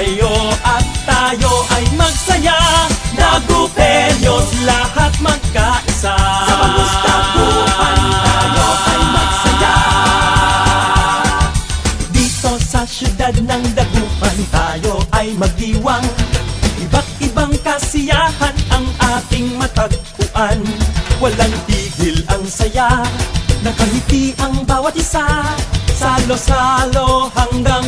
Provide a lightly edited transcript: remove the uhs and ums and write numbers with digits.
tayo at tayo ay magsaya. Dagupeños, lahat magkaisa. Sa Magustapuan tayo ay magsaya. Dito sa syudad ng Dagupan tayo ay magdiwang. Iba't ibang kasiyahan ang ating matagpuan. Walang tigil ang saya, nakangiti ang bawat isa. Salo-salo hanggang